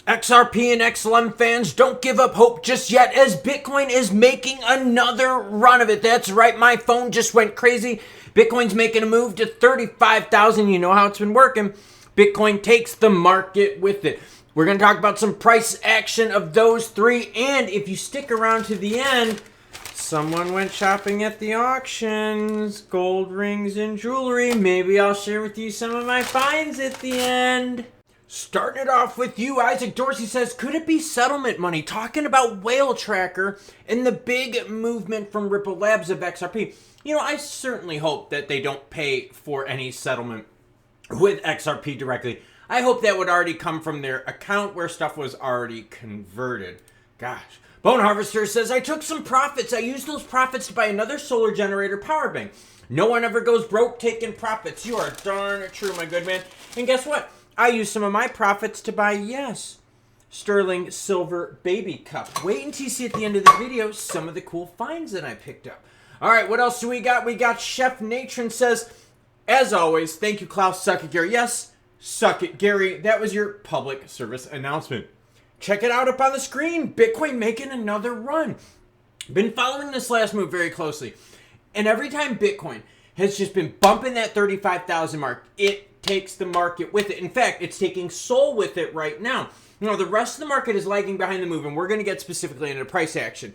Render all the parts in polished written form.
XRP and XLM fans, don't give up hope just yet as Bitcoin is making another run of it. That's right, my phone just went crazy. Bitcoin's making a move to 35,000. You know how it's been working. Bitcoin takes the market with it. We're going to talk about some price action of those three. And if you stick around to the end, someone went shopping at the auctions. Gold rings and jewelry. Maybe I'll share with you some of my finds at the end. Starting it off with you, Isaac Dorsey says, could it be settlement money? Talking about Whale Tracker and the big movement from Ripple Labs of XRP. You know, I certainly hope that they don't pay for any settlement with XRP directly. I hope that would already come from their account where stuff was already converted. Gosh. Bone Harvester says, I took some profits. I used those profits to buy another solar generator power bank. No one ever goes broke taking profits. You are darn true, my good man. And guess what? I used some of my profits to buy, yes, sterling silver baby cup. Wait until you see at the end of the video some of the cool finds that I picked up. All right, what else do we got? We got Chef Natron says, as always, thank you, Klaus. Suck it, Gary. Yes, suck it, Gary. That was your public service announcement. Check it out up on the screen. Bitcoin making another run. Been following this last move very closely. And every time Bitcoin has just been bumping that 35,000 mark, it takes the market with it. In fact, it's taking Sol with it right now. You know, the rest of the market is lagging behind the move, and we're going to get specifically into price action.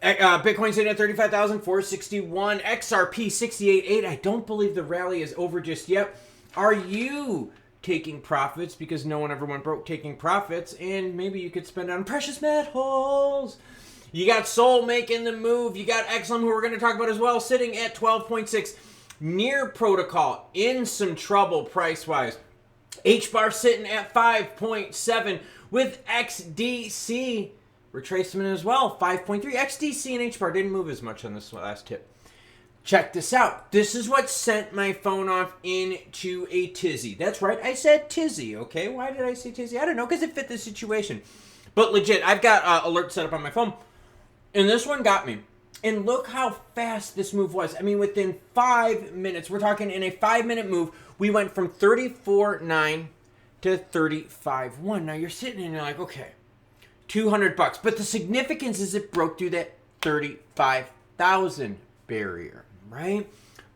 Bitcoin's sitting at 35,461, XRP 68.8. I don't believe the rally is over just yet. Are you taking profits? Because no one ever went broke taking profits, and maybe you could spend on precious metals. You got Sol making the move. You got XLM, who we're going to talk about as well, sitting at 12.6. Near protocol in some trouble price-wise. H-bar sitting at 5.7 with XDC retracement as well, 5.3. XDC and H-bar didn't move as much on this last tip. Check this out. This is what sent my phone off into a tizzy. That's right, I said tizzy, okay? Why did I say tizzy? I don't know, because it fit the situation. But legit, I've got alerts set up on my phone, and this one got me. And look how fast this move was. I mean, within 5 minutes, we're talking in a 5-minute move, we went from 34.9 to 35.1. Now you're sitting and you're like, okay, $200. But the significance is it broke through that 35,000 barrier, right?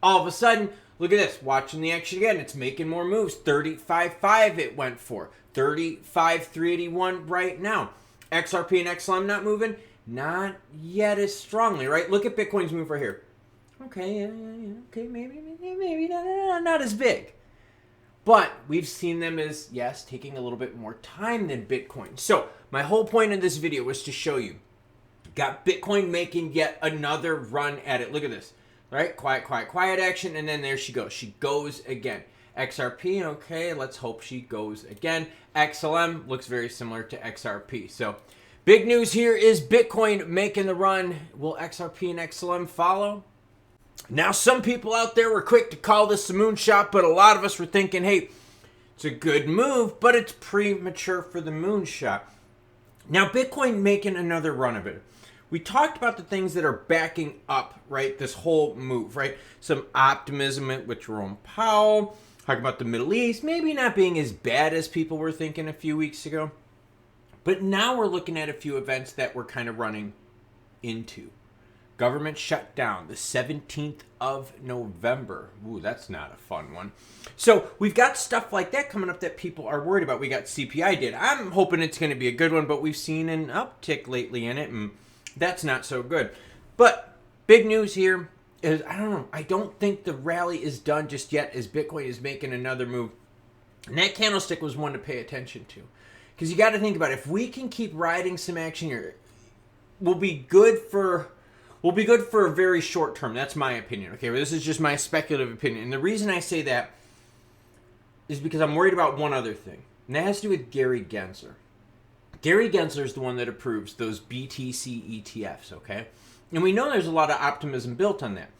All of a sudden, look at this. Watching the action again. It's making more moves. 35.5 it went for. 35,381 right now. XRP and XLM not moving. Not yet as strongly, right? Look at Bitcoin's move right here. Okay, okay, maybe not as big. But we've seen them as, yes, taking a little bit more time than Bitcoin. So my whole point in this video was to show you, got Bitcoin making yet another run at it. Look at this, right? Quiet action, and then there she goes. She goes again. XRP, okay, let's hope she goes again. XLM looks very similar to XRP. So big news here is Bitcoin making the run. Will XRP and XLM follow? Now, some people out there were quick to call this a moonshot, but a lot of us were thinking, hey, it's a good move, but it's premature for the moonshot. Now, Bitcoin making another run of it. We talked about the things that are backing up, right, this whole move, right? Some optimism with Jerome Powell. Talking about the Middle East, maybe not being as bad as people were thinking a few weeks ago. But now we're looking at a few events that we're kind of running into. Government shutdown, the 17th of November. Ooh, that's not a fun one. So we've got stuff like that coming up that people are worried about. We got CPI data. I'm hoping it's going to be a good one, but we've seen an uptick lately in it, and that's not so good. But big news here is, I don't know, I don't think the rally is done just yet as Bitcoin is making another move. And that candlestick was one to pay attention to. Because you got to think about it. If we can keep riding some action here, we'll be good for a very short term. That's my opinion. Okay, this is just my speculative opinion. And the reason I say that is because I'm worried about one other thing. And that has to do with Gary Gensler. Gary Gensler is the one that approves those BTC ETFs, okay? And we know there's a lot of optimism built on that.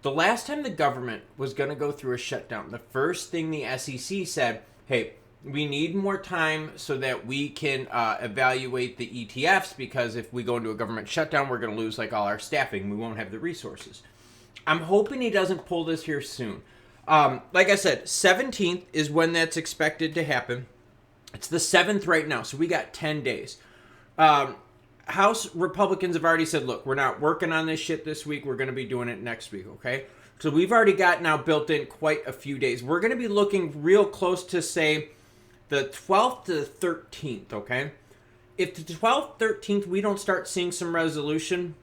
The last time the government was going to go through a shutdown, the first thing the SEC said, hey, we need more time so that we can evaluate the ETFs, because if we go into a government shutdown, we're going to lose like all our staffing. We won't have the resources. I'm hoping he doesn't pull this here soon. Like I said, 17th is when that's expected to happen. It's the 7th right now, so we got 10 days. House Republicans have already said, look, we're not working on this shit this week. We're going to be doing it next week, okay? So we've already got now built in quite a few days. We're going to be looking real close to, say, the 12th to the 13th, okay? If the 12th, 13th, we don't start seeing some resolution,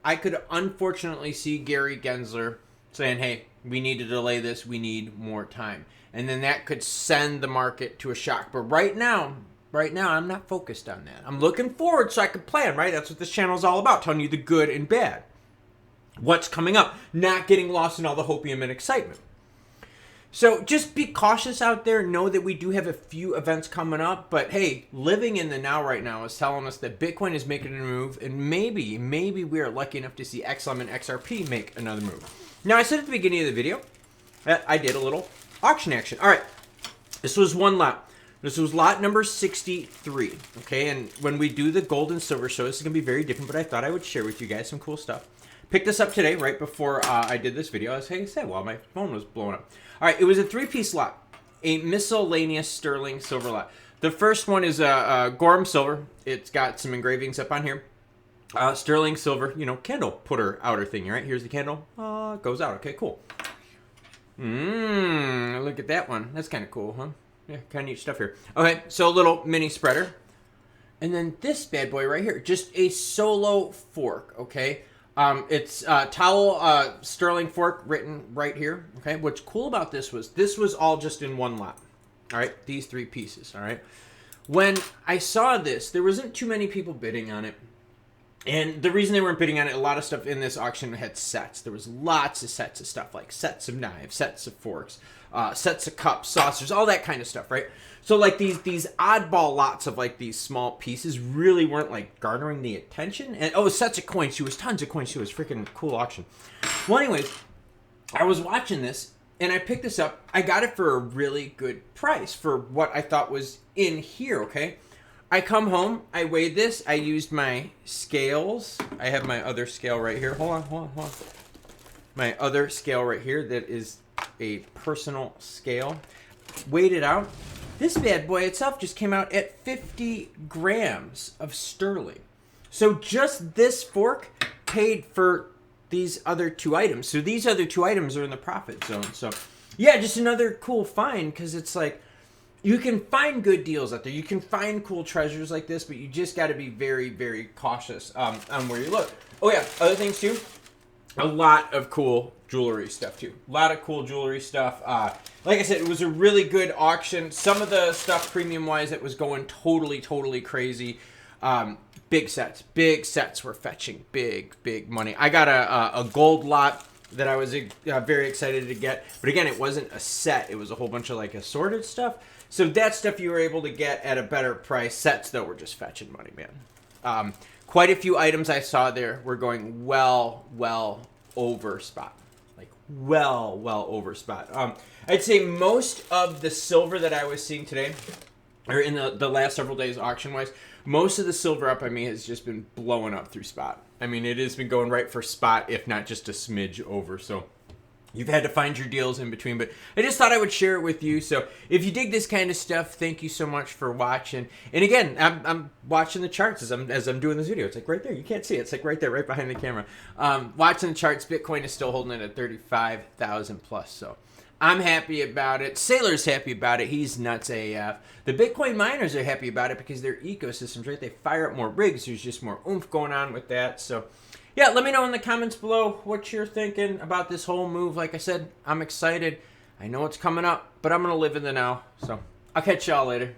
I could unfortunately see Gary Gensler saying, hey, we need to delay this. We need more time. And then that could send the market to a shock. But right now, I'm not focused on that. I'm looking forward so I can plan, right? That's what this channel is all about, telling you the good and bad. What's coming up, not getting lost in all the hopium and excitement. So just be cautious out there. Know that we do have a few events coming up. But hey, living in the now right now is telling us that Bitcoin is making a move. And maybe we are lucky enough to see XLM and XRP make another move. Now, I said at the beginning of the video that I did a little auction action. All right, this was one lot. This was lot number 63, okay? And when we do the gold and silver show, this is going to be very different, but I thought I would share with you guys some cool stuff. Picked this up today, right before I did this video. As I said, while my phone was blowing up. All right, it was a 3-piece lot, a miscellaneous sterling silver lot. The first one is a Gorham silver. It's got some engravings up on here. Sterling silver, you know, candle putter outer thing, right? Here's the candle. It goes out. Okay, cool. Look at that one. That's kind of cool, huh? Yeah, kind of neat stuff here. Okay, so a little mini spreader. And then this bad boy right here, just a solo fork, okay? It's towel sterling fork written right here, okay? What's cool about this was all just in one lot, all right? These 3 pieces, all right? When I saw this, there wasn't too many people bidding on it. And the reason they weren't bidding on it, a lot of stuff in this auction had sets. There was lots of sets of stuff, like sets of knives, sets of forks, sets of cups, saucers, all that kind of stuff, right? So like these oddball lots of like these small pieces really weren't like garnering the attention. And sets of coins too. It was tons of coins too. It was freaking cool auction. Well, anyways, I was watching this and I picked this up. I got it for a really good price for what I thought was in here, okay? I come home, I weighed this, I used my scales. I have my other scale right here. Hold on. My other scale right here that is a personal scale. Weighed it out. This bad boy itself just came out at 50 grams of sterling. So just this fork paid for these other 2 items. So these other 2 items are in the profit zone. So yeah, just another cool find, because it's like, you can find good deals out there. You can find cool treasures like this, but you just got to be very, very cautious on where you look. Oh yeah, other things too. A lot of cool jewelry stuff too. A lot of cool jewelry stuff. Like I said, it was a really good auction. Some of the stuff premium-wise that was going totally crazy. Big sets were fetching big money. I got a gold lot that I was very excited to get. But again, it wasn't a set. It was a whole bunch of like assorted stuff. So that stuff you were able to get at a better price. Sets, though, were just fetching money, man. Quite a few items I saw there were going well over spot. Like, well over spot. I'd say most of the silver that I was seeing today, or in the last several days auction-wise, most of the silver up on me has just been blowing up through spot. I mean, it has been going right for spot, if not just a smidge over, so you've had to find your deals in between, but I just thought I would share it with you. So if you dig this kind of stuff, thank you so much for watching. And again, I'm watching the charts as I'm doing this video. It's like right there. You can't see it. It's like right there, right behind the camera. Watching the charts, Bitcoin is still holding it at 35,000 plus. So I'm happy about it. Sailor's happy about it. He's nuts AF. The Bitcoin miners are happy about it because their ecosystems, right? They fire up more rigs. There's just more oomph going on with that. So yeah, let me know in the comments below what you're thinking about this whole move. Like I said, I'm excited. I know it's coming up, but I'm going to live in the now. So I'll catch y'all later.